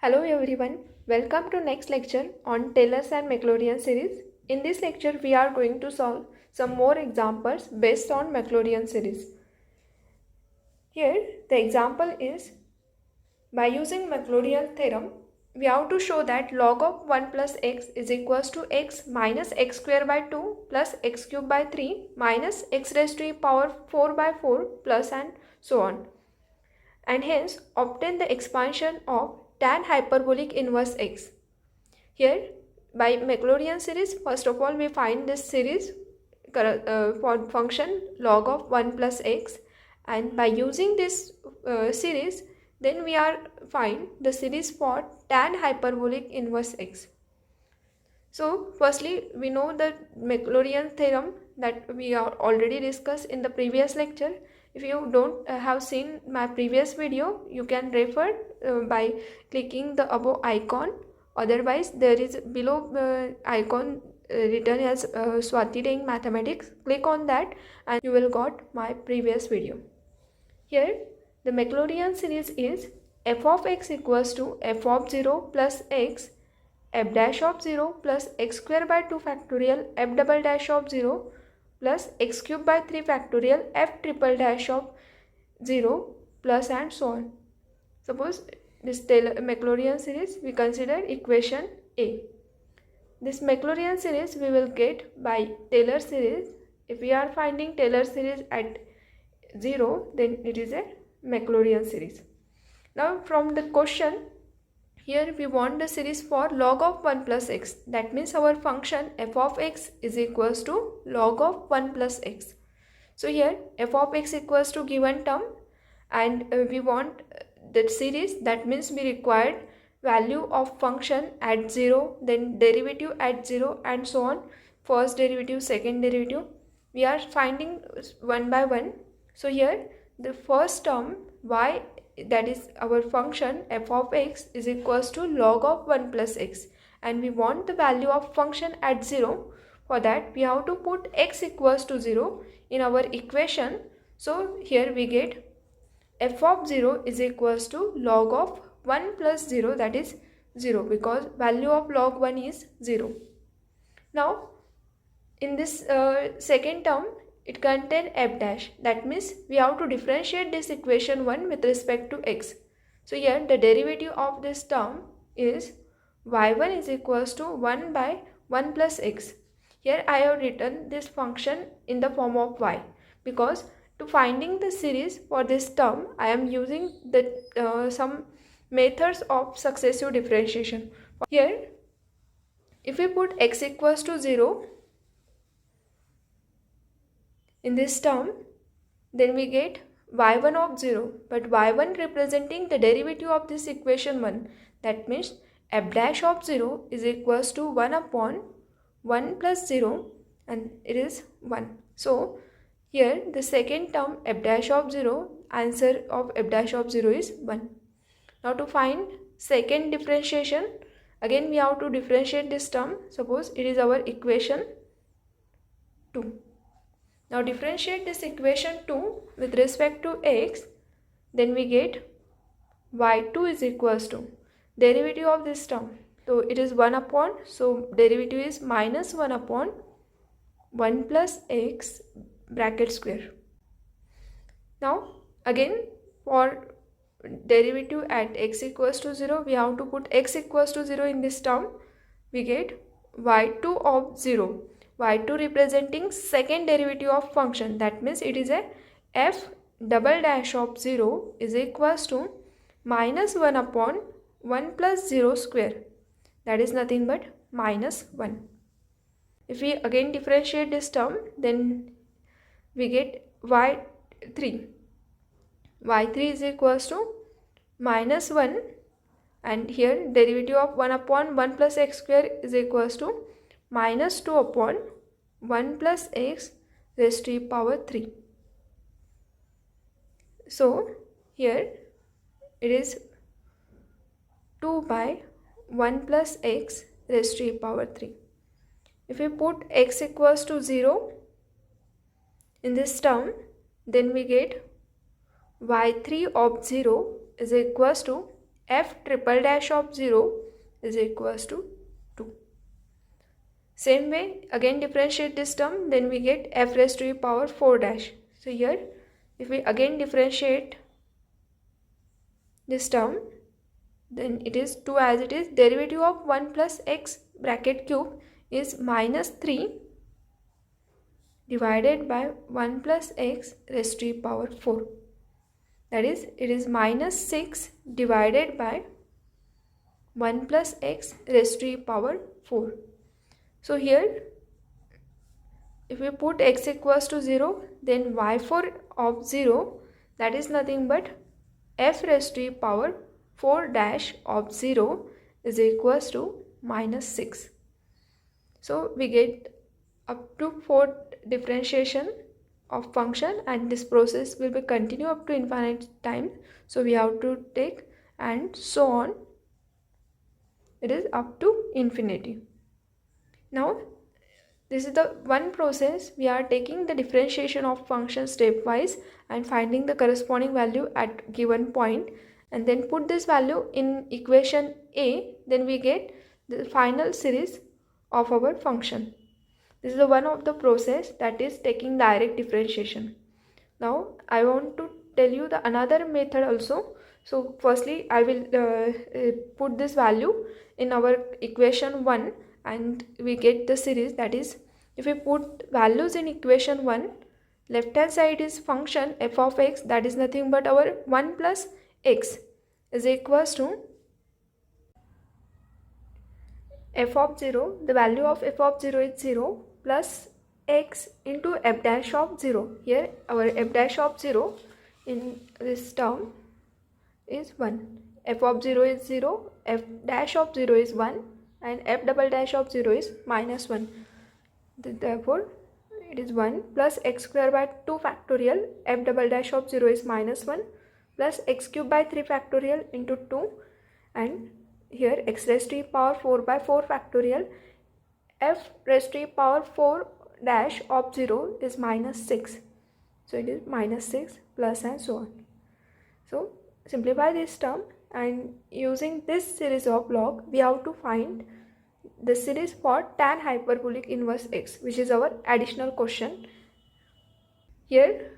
Hello everyone, welcome to next lecture on Taylor's and Maclaurin series. In this lecture we are going to solve some more examples based on Maclaurin series. Here the example is, by using Maclaurin theorem, we have to show that log of 1 plus x is equals to x minus x square by 2 plus x cube by 3 minus x raised to the power 4 by 4 plus and so on. And hence obtain the expansion of tan hyperbolic inverse x. Here by Maclaurin series, first of all we find this series for function log of 1 plus x, and by using this series then we are find the series for tan hyperbolic inverse x. So firstly we know the Maclaurin theorem that we are already discussed in the previous lecture. If you don't have seen my previous video, you can refer by clicking the above icon. Otherwise there is below icon written as Swati Deng Mathematics. Click on that and you will got my previous video. Here the Maclaurin series is f of x equals to f of 0 plus x f dash of 0 plus x square by 2 factorial f double dash of 0 plus x cube by 3 factorial f triple dash of 0 plus and so on. Suppose this Maclaurin series we consider equation A. This Maclaurin series we will get by Taylor series. If we are finding Taylor series at 0, then it is a Maclaurin series. Now from the question, here we want the series for log of 1 plus x. That means our function f of x is equals to log of 1 plus x. So here f of x equals to given term, and we want that series. That means we required value of function at 0, then derivative at 0 and so on. First derivative, second derivative. We are finding one by one. So here the first term y, that is our function f of x is equals to log of 1 plus x, and we want the value of function at 0. For that we have to put x equals to 0 in our equation. So here we get f of 0 is equals to log of 1 plus 0, that is 0, because value of log 1 is 0. Now in this second term it contains f dash. That means we have to differentiate this equation 1 with respect to x. So here the derivative of this term is y1 is equals to 1 by 1 plus x. Here I have written this function in the form of y, because to finding the series for this term I am using the some methods of successive differentiation. Here if we put x equals to 0 in this term, then we get y1 of 0, but y1 representing the derivative of this equation 1. That means f dash of 0 is equals to 1 upon 1 plus 0, and it is 1. So here the second term f dash of 0, answer of f dash of 0 is 1. Now to find second differentiation, again we have to differentiate this term. Suppose it is our equation 2. Now differentiate this equation 2 with respect to x, then we get y2 is equals to derivative of this term. So it is 1 upon, so derivative is minus 1 upon 1 plus x bracket square. Now again for derivative at x equals to 0, we have to put x equals to 0 in this term. We get y2 of 0. y2 representing second derivative of function. That means it is a f double dash of 0 is equals to minus 1 upon 1 plus 0 square. That is nothing but minus 1. If we again differentiate this term, then we get y3. y3 is equals to minus 1, and here derivative of 1 upon 1 plus x square is equals to minus 2 upon 1 plus x raised to the power 3. So here it is 2 by 1 plus x raised to the power 3. If we put x equals to 0 in this term, then we get y3 of 0 is equals to f triple dash of 0 is equals to 2. Same way, again differentiate this term, then we get f raised to the power 4 dash. So here, if we again differentiate this term, then it is 2 as it is. Derivative of 1 plus x bracket cube is minus 3 divided by 1 plus x raised to the power 4. That is, it is minus 6 divided by 1 plus x raised to the power 4. So here, if we put x equals to 0, then y4 of 0, that is nothing but f raised to the power 4 dash of 0 is equals to minus 6. So we get up to 4 differentiation of function, and this process will be continue up to infinite time. So we have to take and so on. It is up to infinity. Now this is the one process. We are taking the differentiation of function stepwise and finding the corresponding value at given point, and then put this value in equation A, then we get the final series of our function. This is the one of the process that is taking direct differentiation. Now I want to tell you the another method also. So firstly I will put this value in our equation 1 and we get the series. That is, if we put values in equation 1, left hand side is function f of x, that is nothing but our 1 plus x is equals to f of 0, the value of f of 0 is 0 plus x into f dash of 0. Here our f dash of 0 in this term is 1. F of 0 is 0, f dash of 0 is 1, and f double dash of 0 is minus 1. Therefore it is 1 plus x square by 2 factorial, f double dash of 0 is minus 1, plus x cube by 3 factorial into 2, and here x raised to the power 4 by 4 factorial, f raised to the power 4 dash of 0 is minus 6. So it is minus 6 plus and so on. So simplify this term, and using this series of log we have to find the series for tan hyperbolic inverse x, which is our additional question. Here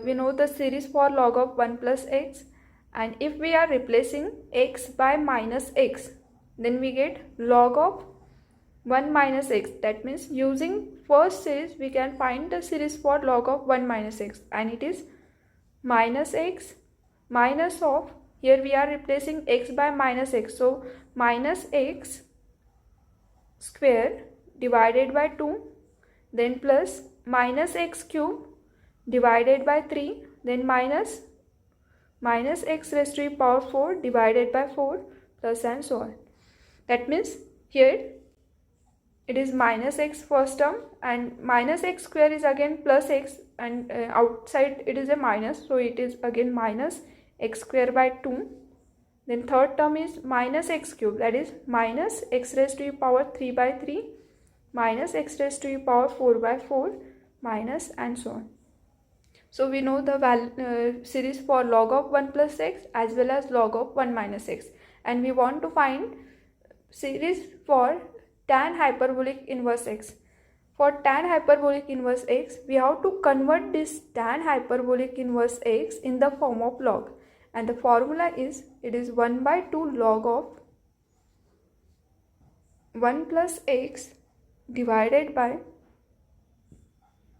we know the series for log of 1 plus x, and if we are replacing x by minus x, then we get log of 1 minus x. That means using first series we can find the series for log of 1 minus x, and it is minus x minus of, here we are replacing x by minus x, so minus x square divided by 2, then plus minus x cube divided by 3, then minus x raised to the power 4 divided by 4, plus and so on. That means here it is minus x first term, and minus x square is again plus x, and outside it is a minus, so it is again minus x square by 2. Then third term is minus x cube, that is minus x raised to the power 3 by 3 minus x raised to the power 4 by 4 minus and so on. So we know the series for log of 1 plus x as well as log of 1 minus x, and we want to find series for tan hyperbolic inverse x. For tan hyperbolic inverse x, we have to convert this tan hyperbolic inverse x in the form of log, and the formula is, it is 1 by 2 log of 1 plus x divided by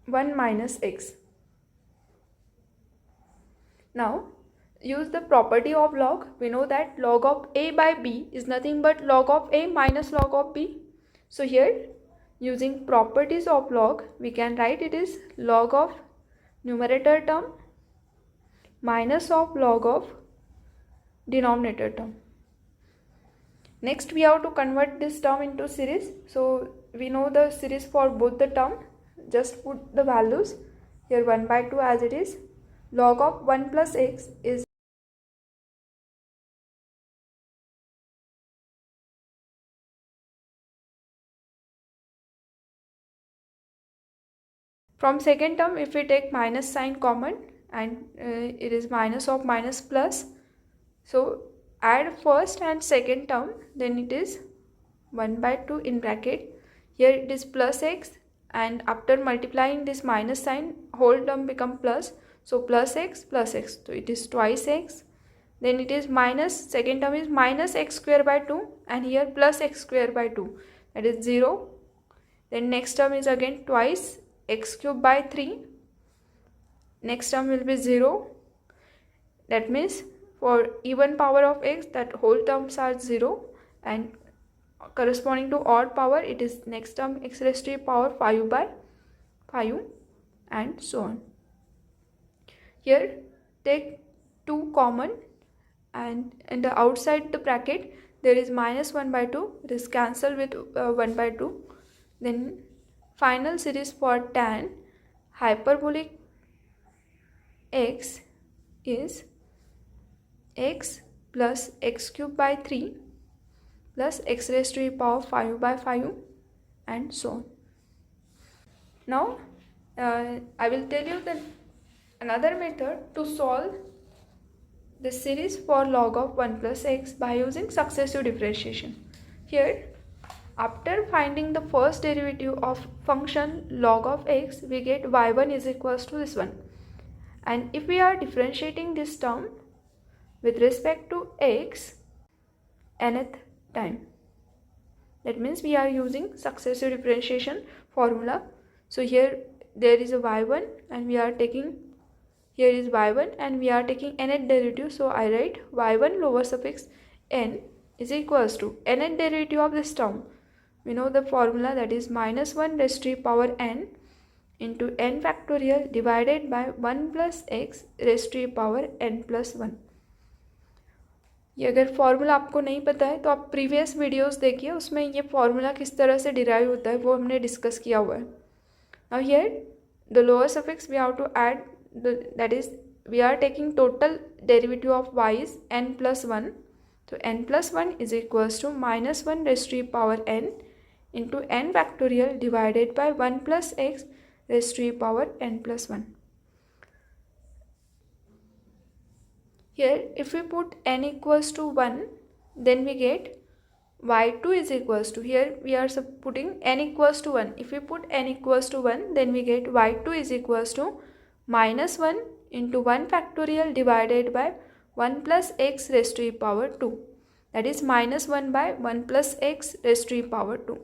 1 minus x. Now use the property of log. We know that log of a by b is nothing but log of a minus log of b. So here using properties of log we can write it is log of numerator term minus of log of denominator term. Next we have to convert this term into series. So we know the series for both the term. Just put the values here 1 by 2 as it is. Log of 1 plus x is from second term, if we take minus sign common, and it is minus of minus plus, so add first and second term, then it is 1 by 2 in bracket. Here it is plus x, and after multiplying this minus sign, whole term become plus. So plus x, so it is twice x. Then it is minus, second term is minus x square by 2, and here plus x square by 2, that is 0. Then next term is again twice x cube by 3. Next term will be 0. That means for even power of x, that whole terms are 0, and corresponding to odd power, it is next term x raised to the power 5 by 5, and so on. Here take 2 common, and in the outside the bracket there is minus 1 by 2, it is cancelled with 1 by 2. Then final series for tan hyperbolic x is x plus x cube by 3 plus x raised to the power 5 by 5, and so on. Now I will tell you that another method to solve the series for log of 1 plus x by using successive differentiation. Here, after finding the first derivative of function log of x, we get y1 is equals to this one. And if we are differentiating this term with respect to x nth time, that means we are using successive differentiation formula. So here there is a y1, and we are taking, here is y1 and we are taking nth derivative. So I write y1 lower suffix n is equals to nth derivative of this term. We know the formula, that is minus 1 raised to the power n into n factorial divided by 1 plus x raised to the power n plus 1. ये अगर formula आपको नहीं पता है तो आप previous videos देखिए, उसमें ये फॉर्मूला किस तरह से डिराइव होता है वो हमने डिस्कस किया हुआ है. Now here the lower suffix we have to add, that is we are taking total derivative of y is n plus 1. So n plus 1 is equals to minus 1 raised to the power n into n factorial divided by 1 plus x raised to the power n plus 1. Here if we put n equals to 1, then we get y2 is equals to, here we are putting n equals to 1. If we put n equals to 1, then we get y2 is equals to minus 1 into 1 factorial divided by 1 plus x raised to the power 2. That is minus 1 by 1 plus x raised to the power 2.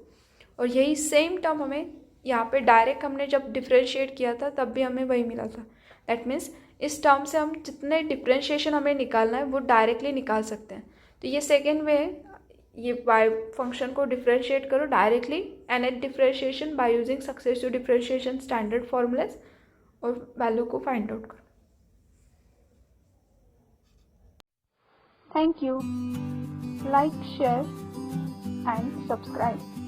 और यही same term हमें यहाँ पे direct हमने जब differentiate किया था तब भी हमें वही मिला था. दैट मीन्स इस टर्म से हम जितने डिफ्रेंशिएशन हमें निकालना है वो डायरेक्टली निकाल सकते हैं. तो ये सेकेंड वे है, ये y फंक्शन को डिफ्रेंशिएट करो directly nth differentiation by using successive differentiation standard formulas, और वैल्यू को फाइंड आउट करो. Thank you. Like, share and subscribe.